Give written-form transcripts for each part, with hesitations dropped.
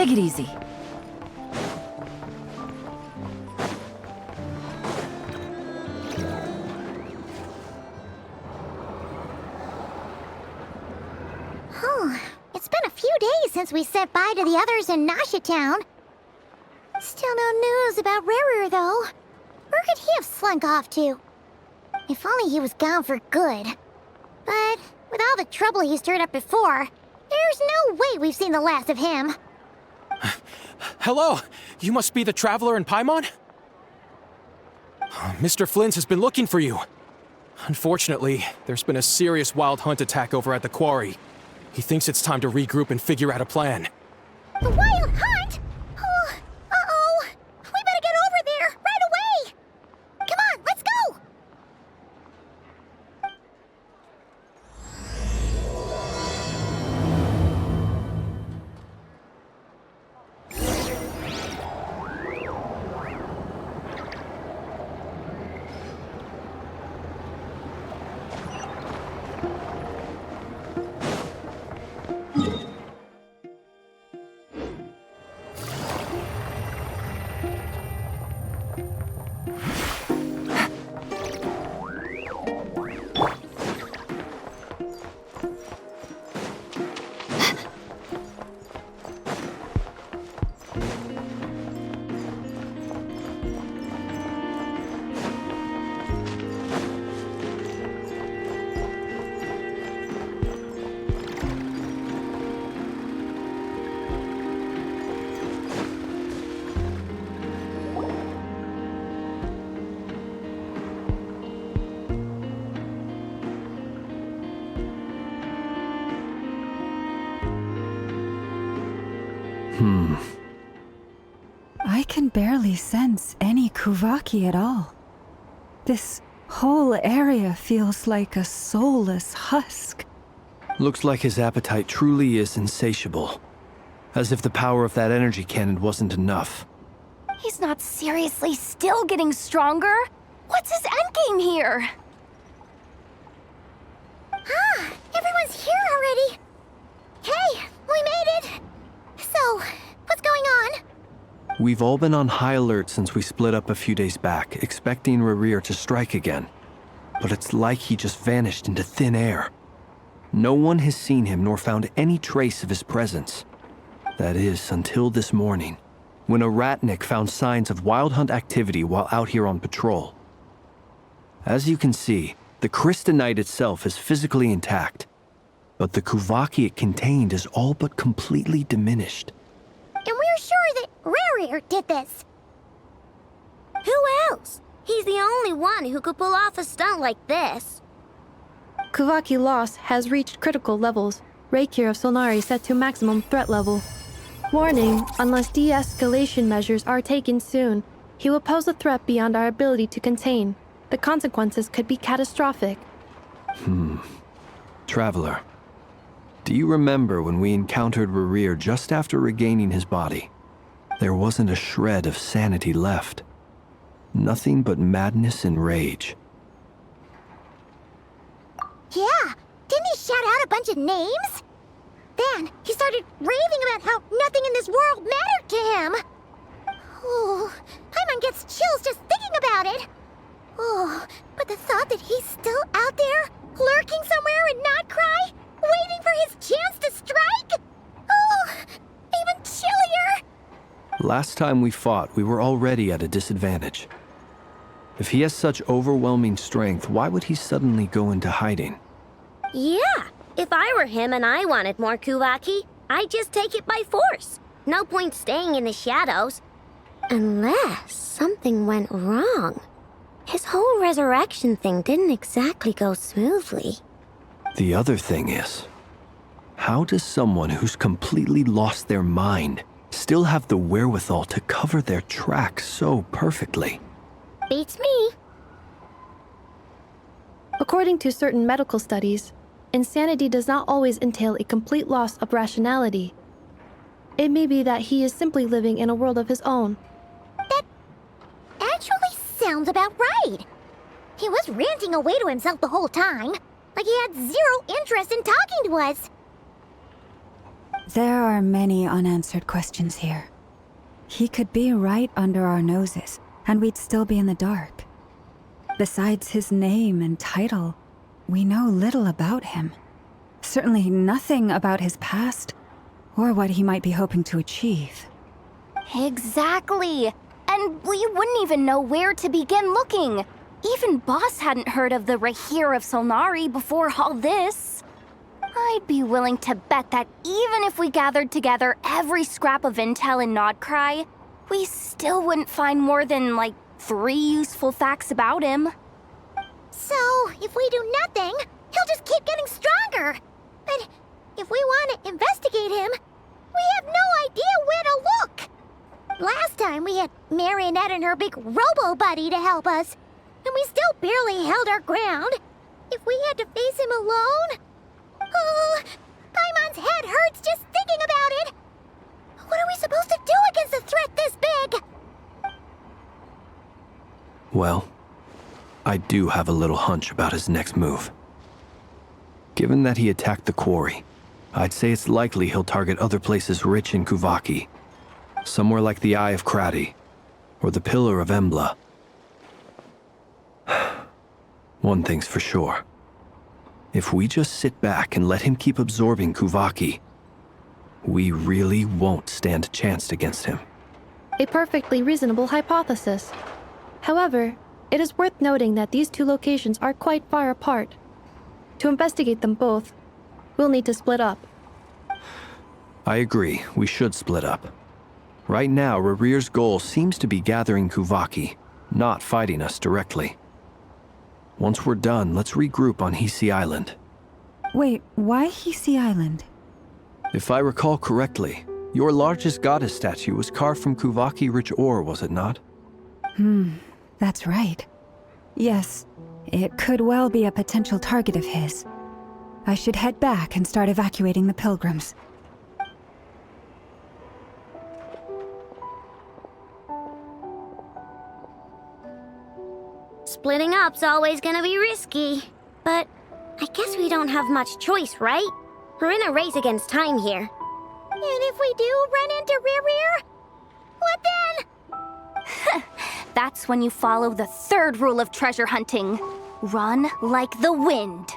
Take it easy. It's been a few days since we said bye to the others in Nasha Town. Still no news about Rarer, though. Where could he have slunk off to? If only he was gone for good. But with all the trouble he stirred up before, there's no way we've seen the last of him. Hello! You must be the traveler in Paimon? Mr. Flynn's has been looking for you. Unfortunately, there's been a serious wild hunt attack over at the quarry. He thinks it's time to regroup and figure out a plan. The wild hunt? Oh, uh-oh. We better get over there, right away! Come on, let's go! I can barely sense any Kuvaki at all. This whole area feels like a soulless husk. Looks like his appetite truly is insatiable. As if the power of that energy cannon wasn't enough. He's not seriously still getting stronger? What's his endgame here? Everyone's here already. Hey, we made it. So, what's going on? We've all been on high alert since we split up a few days back, expecting Rarir to strike again. But it's like he just vanished into thin air. No one has seen him nor found any trace of his presence. That is, until this morning, when a ratnik found signs of wild hunt activity while out here on patrol. As you can see, the crystalline itself is physically intact, but the Kuvaki it contained is all but completely diminished. And we're sure that Rarir did this. Who else? He's the only one who could pull off a stunt like this. Kuvaki loss has reached critical levels. Reikir of Solnari set to maximum threat level. Warning, unless de-escalation measures are taken soon, he will pose a threat beyond our ability to contain. The consequences could be catastrophic. Traveler, do you remember when we encountered Rarir just after regaining his body? There wasn't a shred of sanity left. Nothing but madness and rage. Yeah, didn't he shout out a bunch of names? Then he started raving about how nothing in this world mattered to him. Oh, Paimon gets chills just thinking about it. Oh, but the thought that he's still out there, lurking somewhere in Not Cry, waiting for his chance to strike? Oh, even chillier. Last time we fought, we were already at a disadvantage. If he has such overwhelming strength, why would he suddenly go into hiding? Yeah, if I were him and I wanted more Kuvaki, I'd just take it by force. No point staying in the shadows. Unless something went wrong. His whole resurrection thing didn't exactly go smoothly. The other thing is, how does someone who's completely lost their mind still have the wherewithal to cover their tracks so perfectly? Beats me. According to certain medical studies, insanity does not always entail a complete loss of rationality. It may be that he is simply living in a world of his own. That actually sounds about right. He was ranting away to himself the whole time, like he had zero interest in talking to us. There are many unanswered questions here. He could be right under our noses, and we'd still be in the dark. Besides his name and title, we know little about him. Certainly nothing about his past, or what he might be hoping to achieve. Exactly. And we wouldn't even know where to begin looking. Even Boss hadn't heard of the Rahir of Solnari before all this. I'd be willing to bet that even if we gathered together every scrap of intel in Nodcry, we still wouldn't find more than, 3 useful facts about him. So, if we do nothing, he'll just keep getting stronger. But if we want to investigate him, we have no idea where to look. Last time we had Marionette and her big robo-buddy to help us, and we still barely held our ground. If we had to face him alone... Oh, Paimon's head hurts just thinking about it. What are we supposed to do against a threat this big? Well, I do have a little hunch about his next move. Given that he attacked the quarry, I'd say it's likely he'll target other places rich in Kuvaki. Somewhere like the Eye of Krati, or the Pillar of Embla. One thing's for sure. If we just sit back and let him keep absorbing Kuvaki, we really won't stand a chance against him. A perfectly reasonable hypothesis. However, it is worth noting that these two locations are quite far apart. To investigate them both, we'll need to split up. I agree, we should split up. Right now, Rarir's goal seems to be gathering Kuvaki, not fighting us directly. Once we're done, let's regroup on Hisi Island. Wait, why Hisi Island? If I recall correctly, your largest goddess statue was carved from Kuvaki-rich ore, was it not? That's right. Yes, it could well be a potential target of his. I should head back and start evacuating the pilgrims. Splitting up's always gonna be risky. But I guess we don't have much choice, right? We're in a race against time here. And if we do run into Rear, what then? That's when you follow the third rule of treasure hunting. Run like the wind.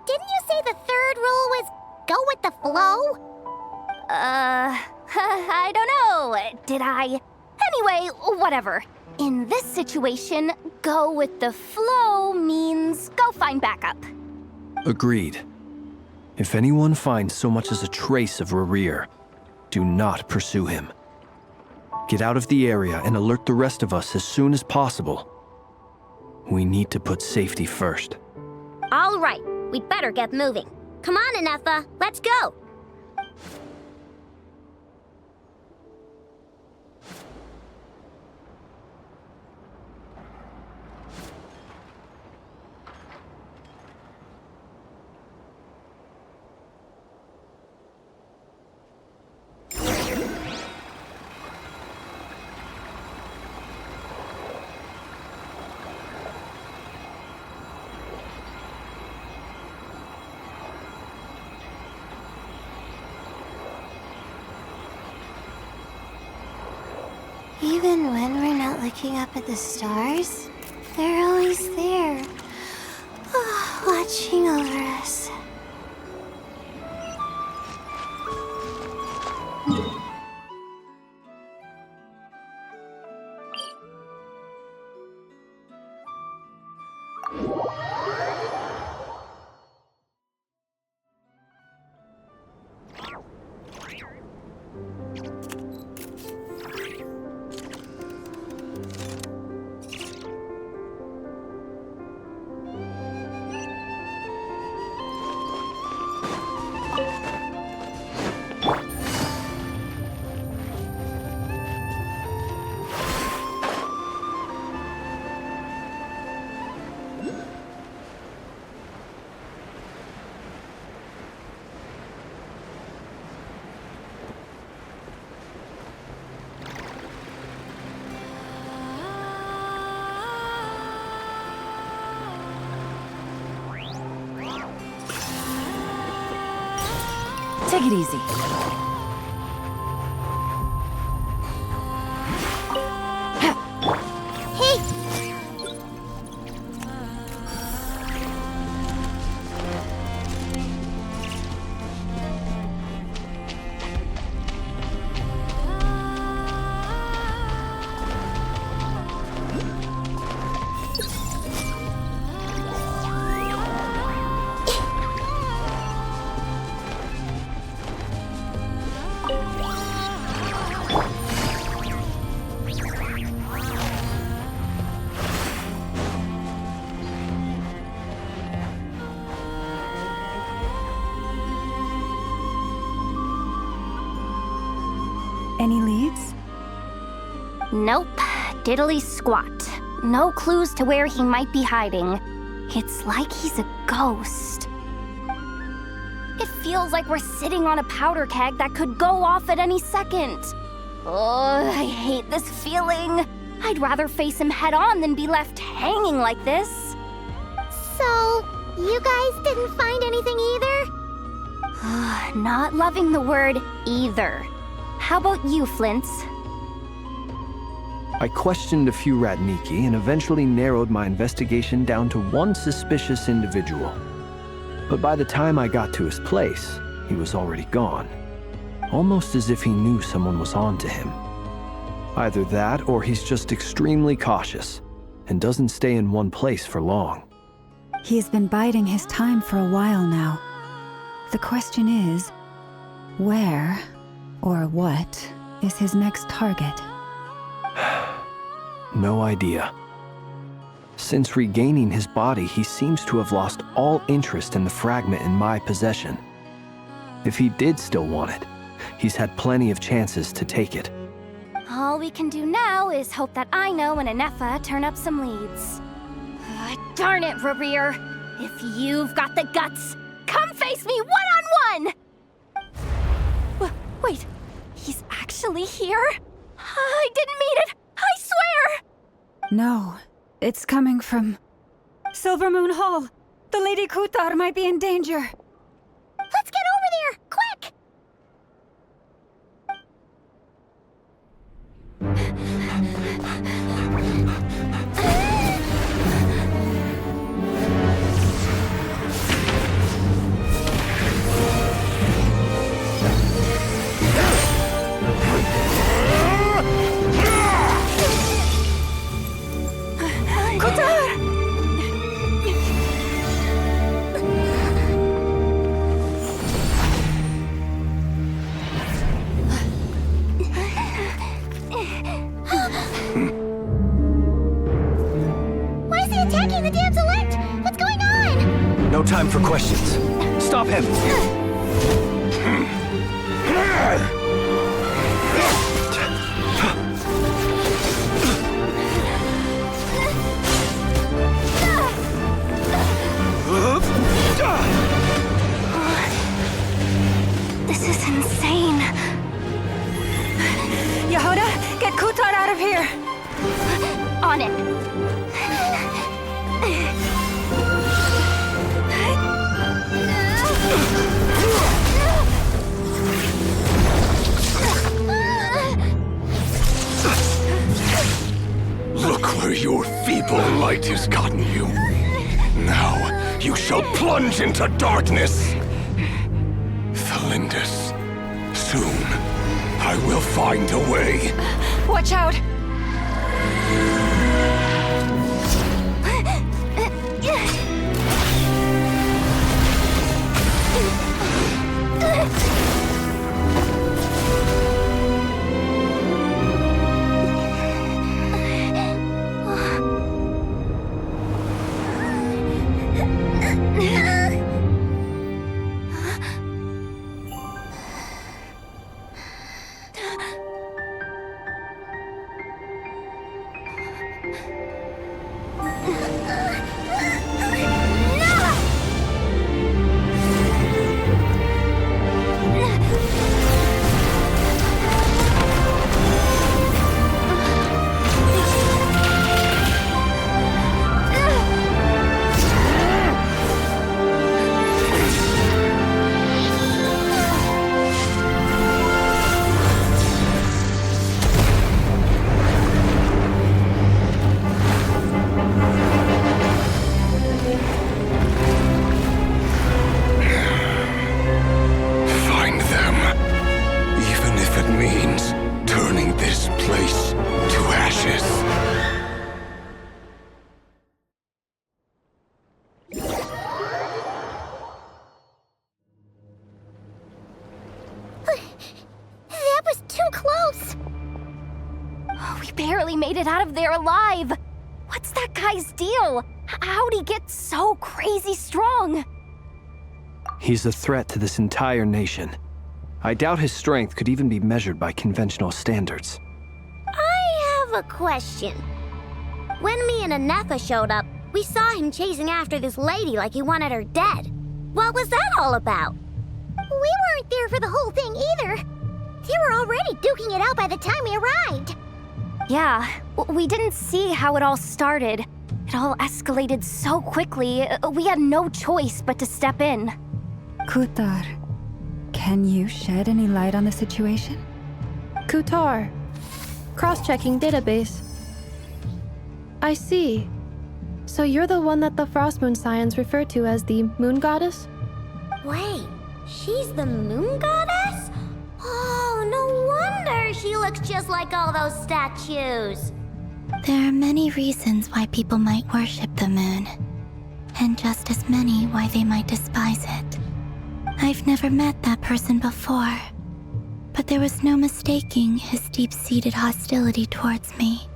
Didn't you say the third rule was go with the flow? I don't know. Did I? Anyway, whatever. In this situation, go with the flow means go find backup. Agreed. If anyone finds so much as a trace of Rarir, do not pursue him. Get out of the area and alert the rest of us as soon as possible. We need to put safety first. All right, we'd better get moving. Come on, Anefa, let's go. Even when we're not looking up at the stars, they're always there, watching over us. Take it easy. Hey! Any leads? Nope. Diddly squat. No clues to where he might be hiding. It's like he's a ghost. It feels like we're sitting on a powder keg that could go off at any second. Oh, I hate this feeling. I'd rather face him head on than be left hanging like this. So, you guys didn't find anything either? Not loving the word either. How about you, Flint's? I questioned a few Ratniki and eventually narrowed my investigation down to one suspicious individual. But by the time I got to his place, he was already gone. Almost as if he knew someone was on to him. Either that or he's just extremely cautious and doesn't stay in one place for long. He's been biding his time for a while now. The question is, where or what is his next target? No idea. Since regaining his body, he seems to have lost all interest in the fragment in my possession. If he did still want it, he's had plenty of chances to take it. All we can do now is hope that Aino and Anefa turn up some leads. Darn it, Rarir! If you've got the guts, come face me one-on-one! Wait, he's actually here? I didn't mean it! I swear! No, it's coming from Silver Moon Hall. The Lady Kutar might be in danger. Let's get over there! Quick! Why is he attacking the damsel elect? What's going on? No time for questions. Stop him! This is insane. Yehoda, get Kutar out of here! On it. Look where your feeble light has gotten you. Now you shall plunge into darkness. Thalindus, soon I will find a way. Watch out! it means turning this place to ashes. That was too close. Oh, we barely made it out of there alive. What's that guy's deal? How'd he get so crazy strong? He's a threat to this entire nation. I doubt his strength could even be measured by conventional standards. I have a question. When me and Anefa showed up, we saw him chasing after this lady like he wanted her dead. What was that all about? We weren't there for the whole thing either. They were already duking it out by the time we arrived. Yeah, we didn't see how it all started. It all escalated so quickly, we had no choice but to step in. Kutar, can you shed any light on the situation? Kutar. Cross-checking database. I see. So you're the one that the Frost Moon Scions refer to as the Moon Goddess? Wait, she's the moon goddess? Oh, no wonder she looks just like all those statues. There are many reasons why people might worship the moon, and just as many why they might despise it. I've never met that person before, but there was no mistaking his deep-seated hostility towards me.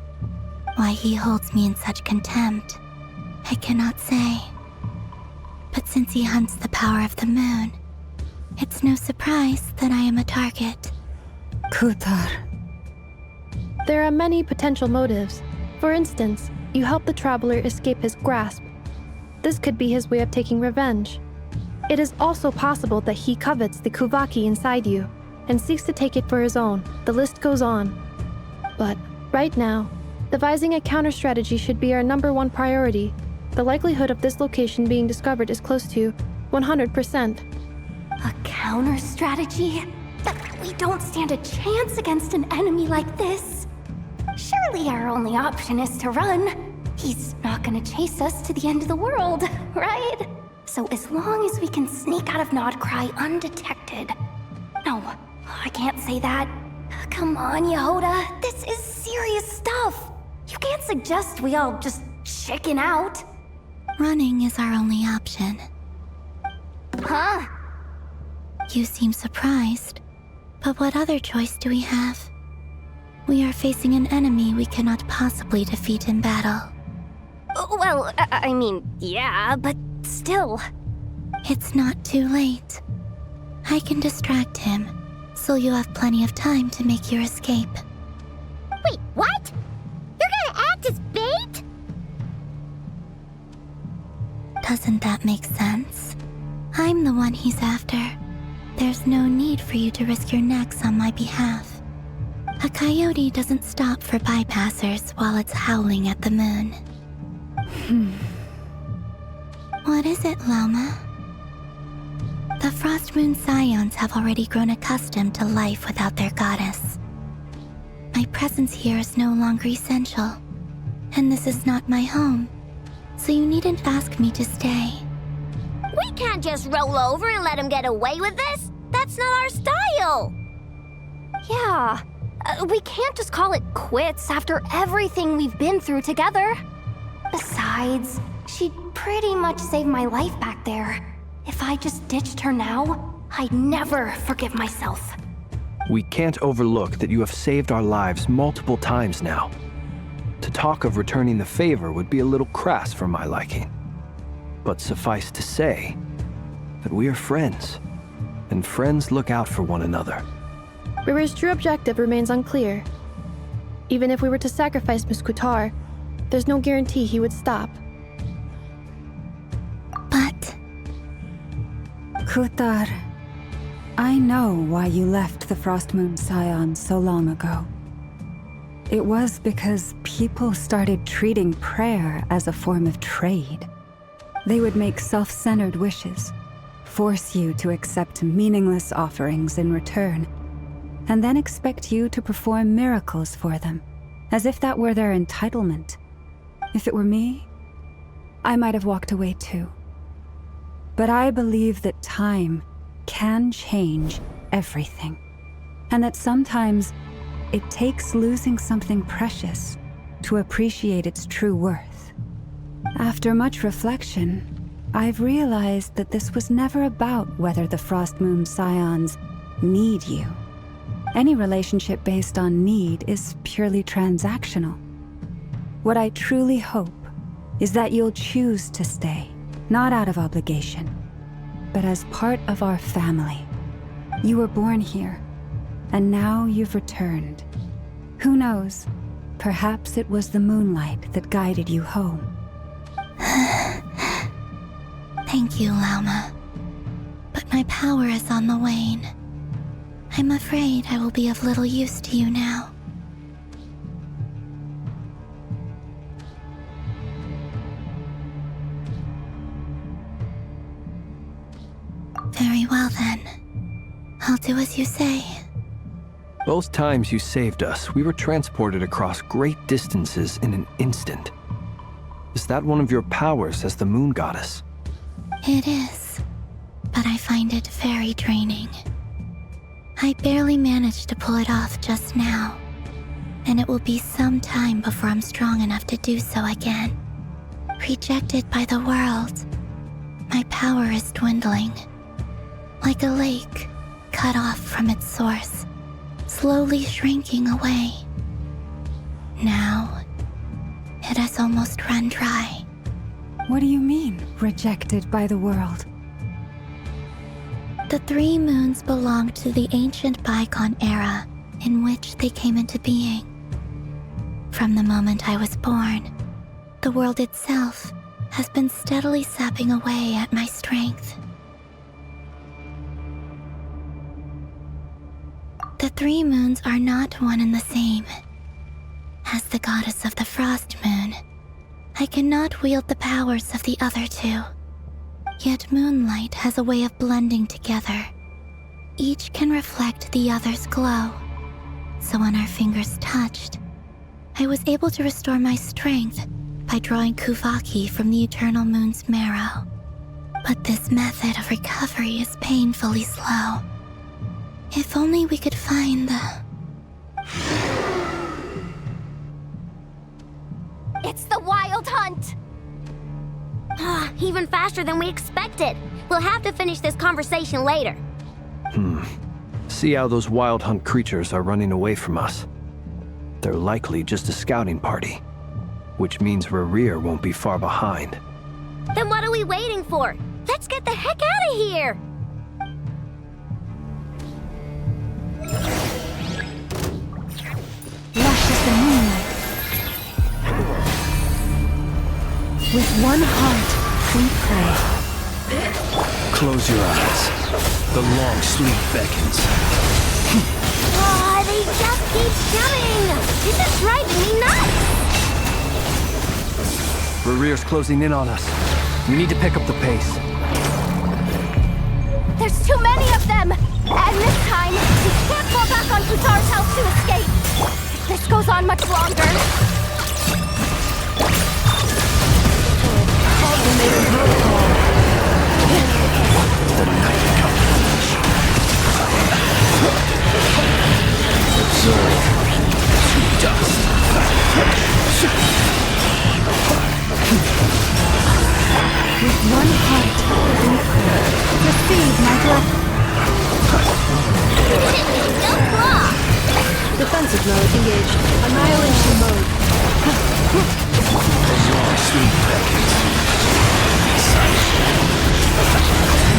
Why he holds me in such contempt, I cannot say. But since he hunts the power of the moon, it's no surprise that I am a target. Kutar. There are many potential motives. For instance, you help the traveler escape his grasp. This could be his way of taking revenge. It is also possible that he covets the Kuvaki inside you and seeks to take it for his own. The list goes on. But right now, devising a counter-strategy should be our #1 priority. The likelihood of this location being discovered is close to 100%. A counter strategy? We don't stand a chance against an enemy like this. Surely our only option is to run. He's not gonna chase us to the end of the world, right? So as long as we can sneak out of Nodcry undetected. No, I can't say that. Come on, Yehoda, this is serious stuff. You can't suggest we all just chicken out. Running is our only option. Huh? You seem surprised, but what other choice do we have? We are facing an enemy we cannot possibly defeat in battle. Well, I mean, yeah, but still. It's not too late. I can distract him, so you have plenty of time to make your escape. Wait, what? You're gonna act as bait? Doesn't that make sense? I'm the one he's after. There's no need for you to risk your necks on my behalf. A coyote doesn't stop for bypassers while it's howling at the moon. What is it, Loma? The Frost Moon Scions have already grown accustomed to life without their goddess. My presence here is no longer essential, and this is not my home, so you needn't ask me to stay. We can't just roll over and let him get away with this. That's not our style. Yeah, we can't just call it quits after everything we've been through together. Besides, she'd pretty much saved my life back there. If I just ditched her now, I'd never forgive myself. We can't overlook that you have saved our lives multiple times now. To talk of returning the favor would be a little crass for my liking. But suffice to say that we are friends, and friends look out for one another. Riri's true objective remains unclear. Even if we were to sacrifice Miss Kutar, there's no guarantee he would stop. But Kutar, I know why you left the Frost Moon Scions so long ago. It was because people started treating prayer as a form of trade. They would make self-centered wishes, force you to accept meaningless offerings in return, and then expect you to perform miracles for them, as if that were their entitlement. If it were me, I might have walked away too. But I believe that time can change everything. and that sometimes it takes losing something precious to appreciate its true worth. After much reflection, I've realized that this was never about whether the Frost Moon Scions need you. Any relationship based on need is purely transactional. What I truly hope is that you'll choose to stay, not out of obligation, but as part of our family. You were born here, and now you've returned. Who knows? Perhaps it was the moonlight that guided you home. Thank you, Lauma. But my power is on the wane. I'm afraid I will be of little use to you now. Very well then. I'll do as you say. Both times you saved us, we were transported across great distances in an instant. Is that one of your powers as the Moon Goddess? It is, but I find it very draining. I barely managed to pull it off just now, and it will be some time before I'm strong enough to do so again. Rejected by the world, my power is dwindling. Like a lake, cut off from its source, slowly shrinking away. Now, it has almost run dry. What do you mean, rejected by the world? The 3 moons belonged to the ancient bygone era in which they came into being. From the moment I was born, the world itself has been steadily sapping away at my strength. The 3 moons are not one and the same. As the goddess of the Frost Moon, I cannot wield the powers of the other 2. Yet moonlight has a way of blending together. Each can reflect the other's glow. So when our fingers touched, I was able to restore my strength by drawing Kuvaki from the eternal moon's marrow. But this method of recovery is painfully slow. If only we could find the... It's the Wild Hunt! Even faster than we expected. We'll have to finish this conversation later. See how those Wild Hunt creatures are running away from us. They're likely just a scouting party, which means Rerir won't be far behind. Then what are we waiting for? Let's get the heck out of here! Lush as the moonlight. With one heart, we pray. Close your eyes. The long sleep beckons. Oh, they just keep coming! This is driving me nuts! Rerir's closing in on us. We need to pick up the pace. There's too many of them! And this time, we can't fall back on Futar's house to escape! If this goes on much longer... The night comes. Observe to dust. With one heart, we pray. Receive my blessing. No claw! Defensive mode engaged. Annihilation mode. The long sleep beckons.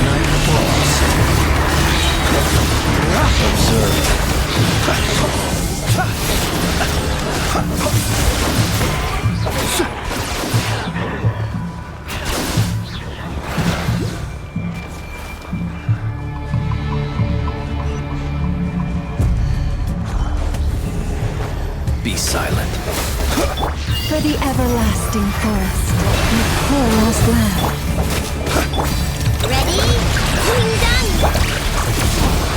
Night falls. Observe. Be silent. For the everlasting forest, the Koral's land. Ready? Doing done!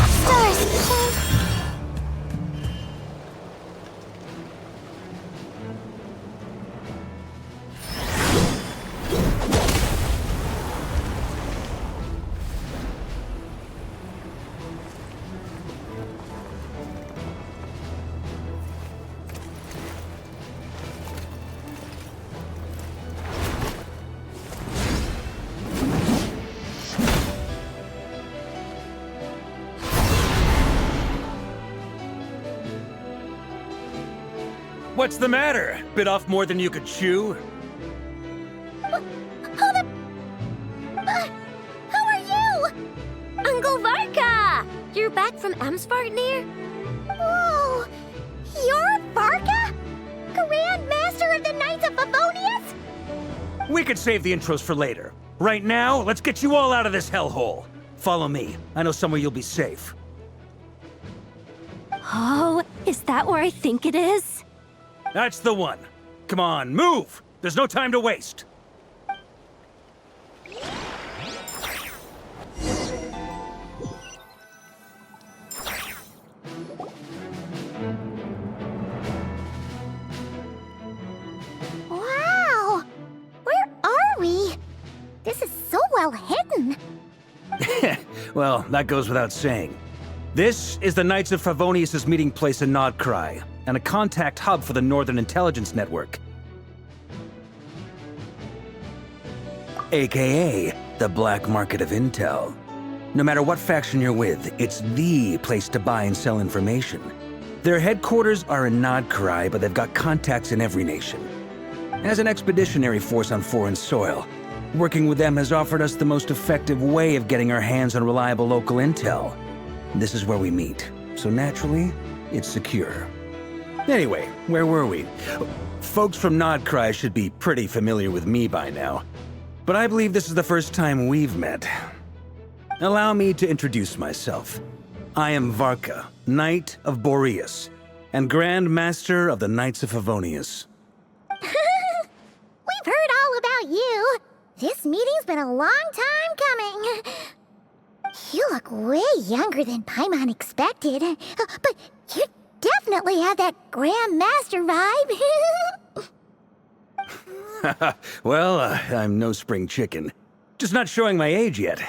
Stars! What's the matter? Bit off more than you could chew? Who are you? Uncle Varka! You're back from Amsvartnir? Whoa! You're Varka? Grand Master of the Knights of Favonius? We could save the intros for later. Right now, let's get you all out of this hellhole. Follow me. I know somewhere you'll be safe. Oh, is that where I think it is? That's the one. Come on, move! There's no time to waste. Wow! Where are we? This is so well hidden. Well, that goes without saying. This is the Knights of Favonius' meeting place in Nodcry, and a contact hub for the Northern Intelligence Network. AKA, the black market of intel. No matter what faction you're with, it's the place to buy and sell information. Their headquarters are in Nodcry, but they've got contacts in every nation. As an expeditionary force on foreign soil, working with them has offered us the most effective way of getting our hands on reliable local intel. This is where we meet, so naturally, it's secure. Anyway, where were we? Folks from Nodcry should be pretty familiar with me by now, but I believe this is the first time we've met. Allow me to introduce myself. I am Varka, Knight of Boreas, and Grand Master of the Knights of Favonius. We've heard all about you. This meeting's been a long time coming. You look way younger than Paimon expected, but you definitely have that Grand Master vibe. Well, I'm no spring chicken. Just not showing my age yet.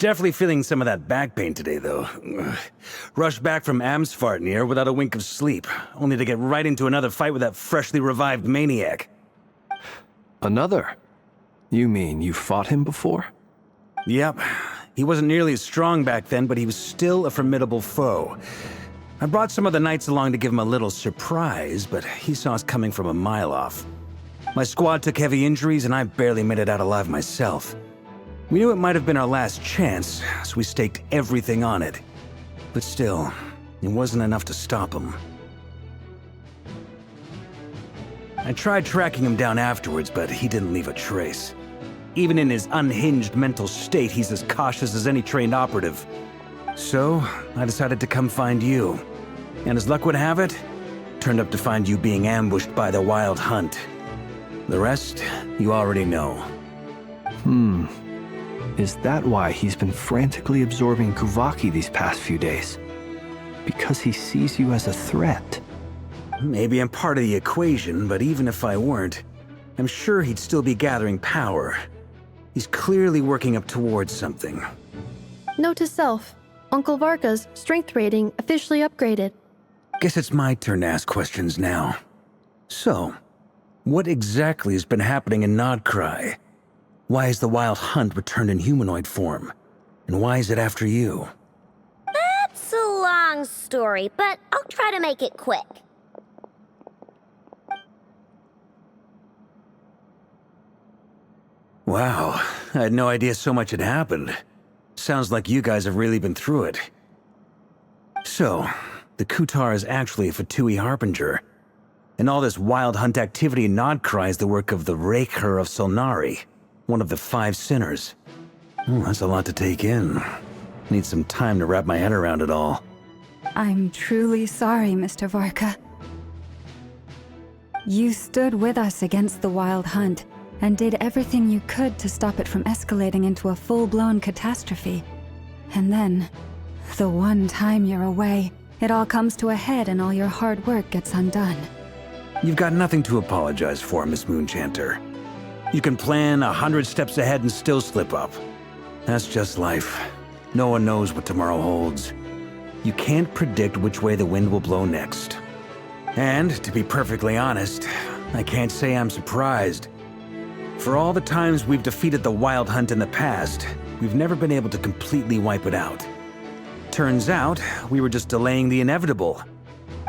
Definitely feeling some of that back pain today, though. Rushed back from Amsvartnir without a wink of sleep, only to get right into another fight with that freshly revived maniac. Another? You mean you fought him before? Yep. He wasn't nearly as strong back then, but he was still a formidable foe. I brought some of the knights along to give him a little surprise, but he saw us coming from a mile off. My squad took heavy injuries, and I barely made it out alive myself. We knew it might have been our last chance, so we staked everything on it. But still, it wasn't enough to stop him. I tried tracking him down afterwards, but he didn't leave a trace. Even in his unhinged mental state, he's as cautious as any trained operative. So, I decided to come find you. And as luck would have it, turned up to find you being ambushed by the Wild Hunt. The rest, you already know. Is that why he's been frantically absorbing Kuvaki these past few days? Because he sees you as a threat? Maybe I'm part of the equation, but even if I weren't, I'm sure he'd still be gathering power. He's clearly working up towards something. Note to self, Uncle Varka's strength rating officially upgraded. Guess it's my turn to ask questions now. So, what exactly has been happening in Nodcry? Why is the Wild Hunt returned in humanoid form? And why is it after you? That's a long story, but I'll try to make it quick. Wow, I had no idea so much had happened. Sounds like you guys have really been through it. So, the Kutar is actually a Fatui Harbinger. And all this Wild Hunt activity in Nodcry is the work of the Raker of Solnari, one of the 5 sinners. That's a lot to take in. Need some time to wrap my head around it all. I'm truly sorry, Mr. Varka. You stood with us against the Wild Hunt, and did everything you could to stop it from escalating into a full-blown catastrophe. And then, the one time you're away, it all comes to a head and all your hard work gets undone. You've got nothing to apologize for, Miss Moonchanter. You can plan 100 steps ahead and still slip up. That's just life. No one knows what tomorrow holds. You can't predict which way the wind will blow next. And, to be perfectly honest, I can't say I'm surprised. For all the times we've defeated the Wild Hunt in the past, we've never been able to completely wipe it out. Turns out, we were just delaying the inevitable.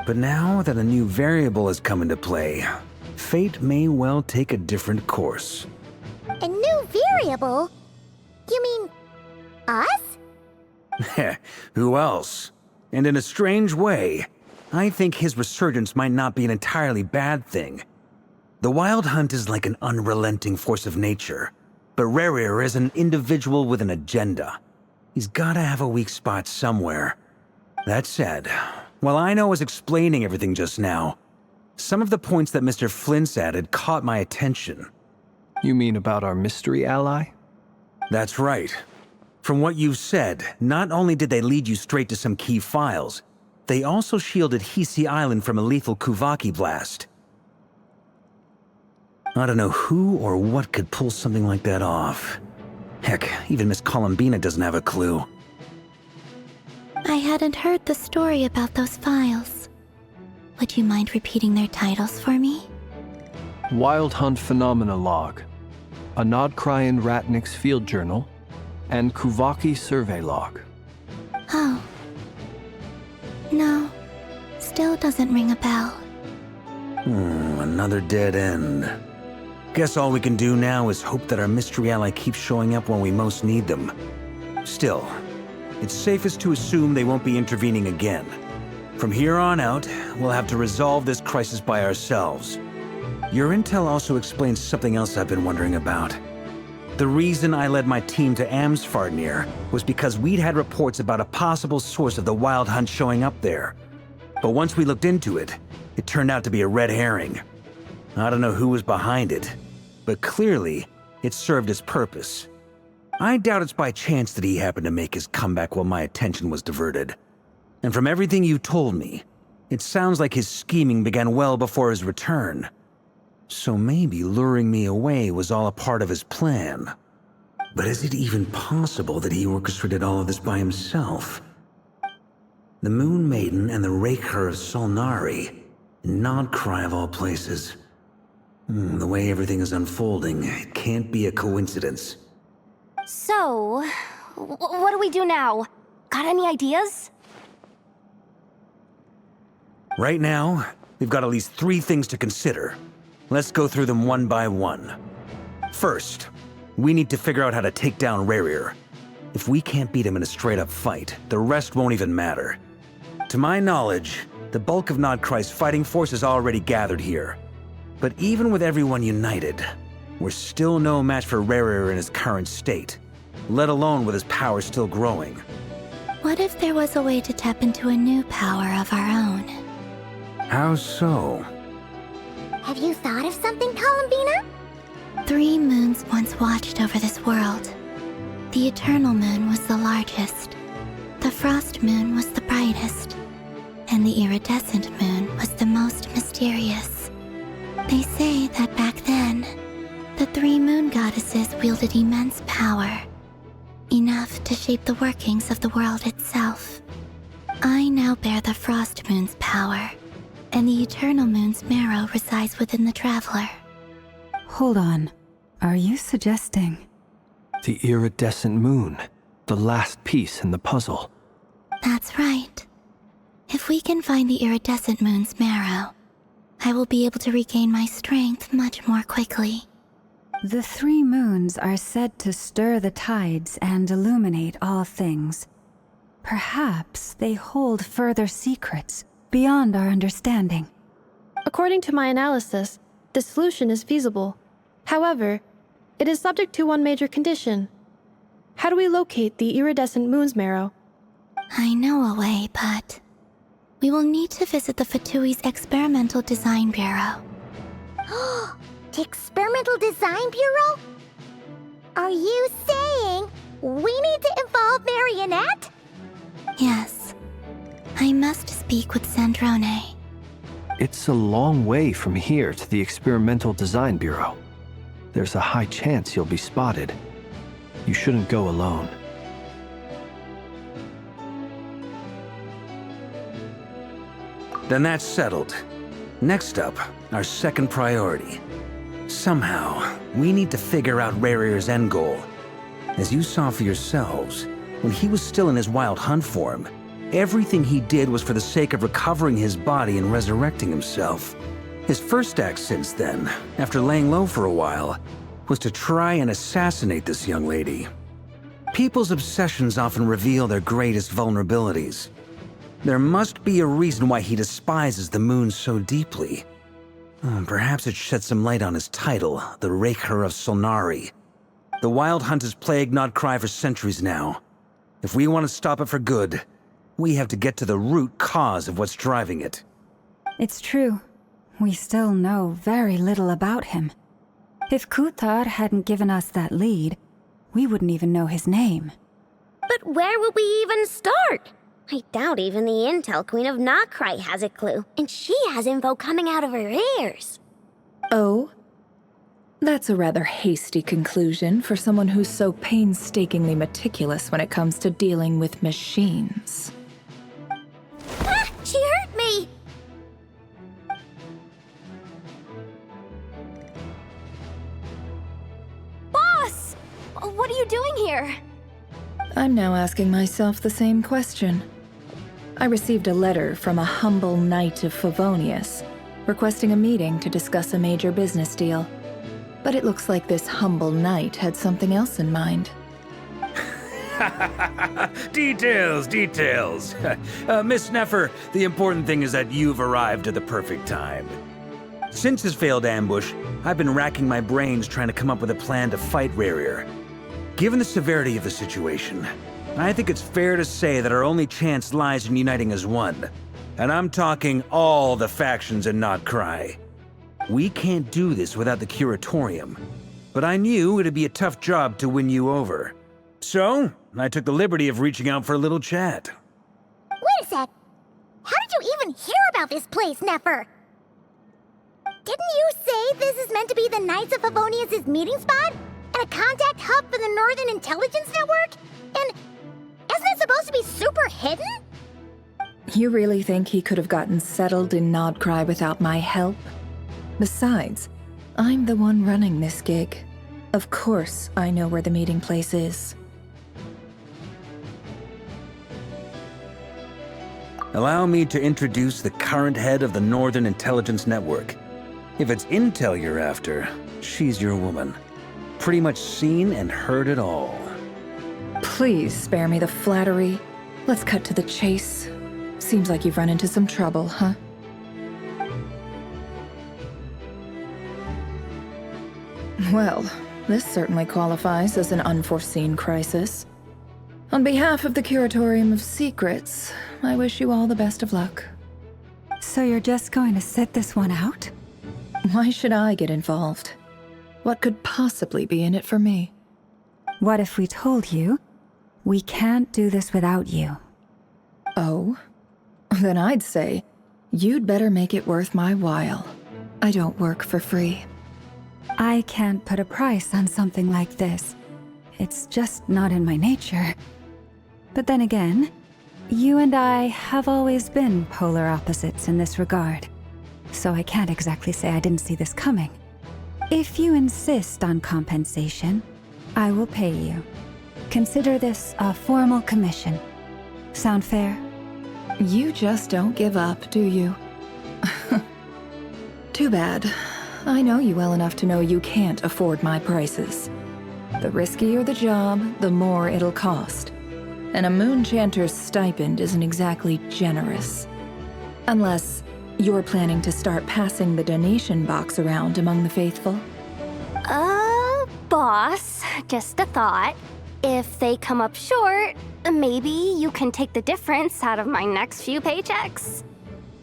But now that a new variable has come into play, fate may well take a different course. A new variable? You mean us? Who else? And in a strange way, I think his resurgence might not be an entirely bad thing. The Wild Hunt is like an unrelenting force of nature, but Rerir is an individual with an agenda. He's gotta have a weak spot somewhere. That said, while I was explaining everything just now, some of the points that Mr. Flint's added caught my attention. You mean about our mystery ally? That's right. From what you've said, not only did they lead you straight to some key files, they also shielded Hisi Island from a lethal Kuvaki blast. I don't know who or what could pull something like that off. Heck, even Miss Columbina doesn't have a clue. I hadn't heard the story about those files. Would you mind repeating their titles for me? Wild Hunt Phenomena Log, a Nodkryan Ratnik's Field Journal, and Kuvaki Survey Log. Oh. No, still doesn't ring a bell. Another dead end. Guess all we can do now is hope that our mystery ally keeps showing up when we most need them. Still, it's safest to assume they won't be intervening again. From here on out, we'll have to resolve this crisis by ourselves. Your intel also explains something else I've been wondering about. The reason I led my team to Amsfarnir was because we'd had reports about a possible source of the Wild Hunt showing up there. But once we looked into it, it turned out to be a red herring. I don't know who was behind it, but clearly, it served its purpose. I doubt it's by chance that he happened to make his comeback while my attention was diverted. And from everything you told me, it sounds like his scheming began well before his return. So maybe luring me away was all a part of his plan. But is it even possible that he orchestrated all of this by himself? The Moon Maiden and the Raker of Solnari, Nodcry of all places. The way everything is unfolding, it can't be a coincidence. So, what do we do now? Got any ideas? Right now, we've got at least 3 things to consider. Let's go through them one by one. First, we need to figure out how to take down Rerir. If we can't beat him in a straight-up fight, the rest won't even matter. To my knowledge, the bulk of Nodcry's fighting force is already gathered here. But even with everyone united, we're still no match for Rerir in his current state, let alone with his power still growing. What if there was a way to tap into a new power of our own? How so? Have you thought of something, Columbina? 3 moons once watched over this world. The Eternal Moon was the largest, the Frost Moon was the brightest, and the Iridescent Moon was the most mysterious. They say that back then, the 3 moon goddesses wielded immense power, enough to shape the workings of the world itself. I now bear the Frost Moon's power, and the Eternal Moon's marrow resides within the Traveler. Hold on. Are you suggesting? The Iridescent Moon, the last piece in the puzzle. That's right. If we can find the Iridescent Moon's marrow, I will be able to regain my strength much more quickly. The 3 moons are said to stir the tides and illuminate all things. Perhaps they hold further secrets beyond our understanding. According to my analysis, the solution is feasible. However, it is subject to one major condition. How do we locate the Iridescent Moon's marrow? I know a way, but we will need to visit the Fatui's Experimental Design Bureau. The Experimental Design Bureau? Are you saying we need to involve Marionette? Yes. I must speak with Sandrone. It's a long way from here to the Experimental Design Bureau. There's a high chance you'll be spotted. You shouldn't go alone. Then that's settled. Next up, our second priority. Somehow, we need to figure out Rerir's end goal. As you saw for yourselves, when he was still in his Wild Hunt form, Everything he did was for the sake of recovering his body and resurrecting himself. His first act since then, after laying low for a while, was to try and assassinate this young lady. People's obsessions often reveal their greatest vulnerabilities. There must be a reason why he despises the moon so deeply. Perhaps it sheds some light on his title, the Raker of Solnari. The Wild Hunt has plagued Nodcry for centuries now. If we want to stop it for good, we have to get to the root cause of what's driving it. It's true. We still know very little about him. If Kuthar hadn't given us that lead, we wouldn't even know his name. But where would we even start? I doubt even the Intel Queen of Nodcry has a clue, and she has info coming out of her ears. Oh? That's a rather hasty conclusion for someone who's so painstakingly meticulous when it comes to dealing with machines. Ah! She hurt me! Boss! What are you doing here? I'm now asking myself the same question. I received a letter from a humble knight of Favonius, requesting a meeting to discuss a major business deal. But it looks like this humble knight had something else in mind. Details. Miss Neffer, the important thing is that you've arrived at the perfect time. Since his failed ambush, I've been racking my brains trying to come up with a plan to fight Rarier. Given the severity of the situation, I think it's fair to say that our only chance lies in uniting as one. And I'm talking all the factions in Nodcry. We can't do this without the Curatorium, but I knew it'd be a tough job to win you over. So, I took the liberty of reaching out for a little chat. Wait a sec. How did you even hear about this place, Neffer? Didn't you say this is meant to be the Knights of Favonius' meeting spot? And a contact hub for the Northern Intelligence Network? And isn't it supposed to be super hidden? You really think he could have gotten settled in Nodcry without my help? Besides, I'm the one running this gig. Of course I know where the meeting place is. Allow me to introduce the current head of the Northern Intelligence Network. If it's intel you're after, she's your woman. Pretty much seen and heard it all. Please spare me the flattery. Let's cut to the chase. Seems like you've run into some trouble, huh? Well, this certainly qualifies as an unforeseen crisis. On behalf of the Curatorium of Secrets, I wish you all the best of luck. So you're just going to sit this one out? Why should I get involved? What could possibly be in it for me? What if we told you we can't do this without you? Oh? Then I'd say, you'd better make it worth my while. I don't work for free. I can't put a price on something like this. It's just not in my nature. But then again, you and I have always been polar opposites in this regard. So I can't exactly say I didn't see this coming. If you insist on compensation, I will pay you. Consider this a formal commission. Sound fair? You just don't give up, do you? Too bad. I know you well enough to know you can't afford my prices. The riskier the job, the more it'll cost. And a Moonchanter's stipend isn't exactly generous. Unless you're planning to start passing the donation box around among the faithful. Boss, just a thought. If they come up short, maybe you can take the difference out of my next few paychecks.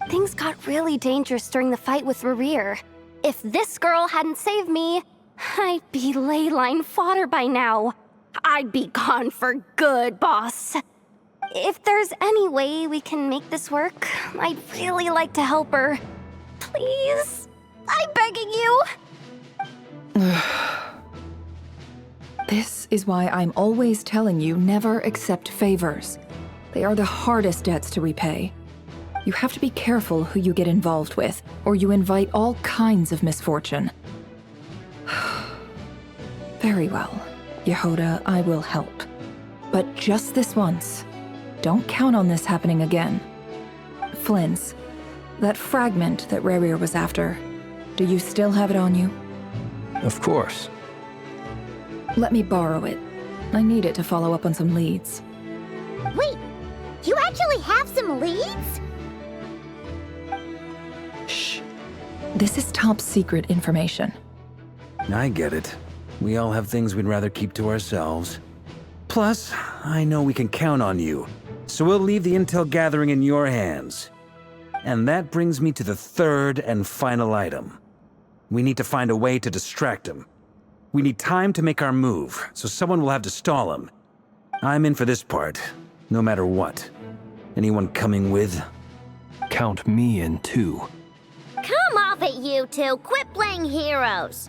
Things got really dangerous during the fight with Rarier. If this girl hadn't saved me, I'd be ley-line fodder by now. I'd be gone for good, boss. If there's any way we can make this work, I'd really like to help her. Please? I'm begging you. This is why I'm always telling you never accept favors. They are the hardest debts to repay. You have to be careful who you get involved with, or you invite all kinds of misfortune. Very well, Yehoda, I will help. But just this once. don't count on this happening again. Flynn's, that fragment that Rerir was after, do you still have it on you? Of course. Let me borrow it. I need it to follow up on some leads. Wait, you actually have some leads? Shh. This is top secret information. I get it. We all have things we'd rather keep to ourselves. Plus, I know we can count on you, so we'll leave the intel gathering in your hands. And that brings me to the third and final item. We need to find a way to distract him. We need time to make our move, so someone will have to stall him. I'm in for this part, no matter what. Anyone coming with? Count me in too. Come off it, you two. Quit playing heroes.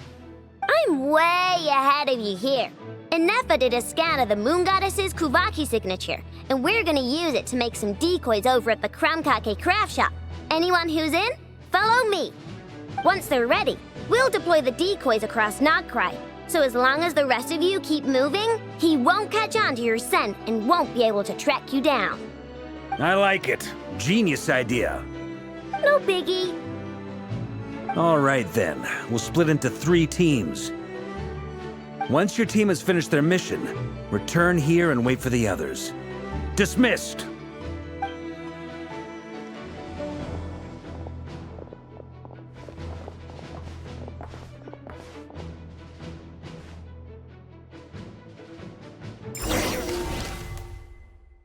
I'm way ahead of you here. Enefa did a scan of the Moon Goddess's Kuvaki signature, and we're gonna use it to make some decoys over at the Kramkake craft shop. Anyone who's in, follow me. Once they're ready, we'll deploy the decoys across Nagcry. So as long as the rest of you keep moving, he won't catch on to your scent and won't be able to track you down. I like it. Genius idea. No biggie. All right then, we'll split into 3 teams. Once your team has finished their mission, return here and wait for the others. Dismissed!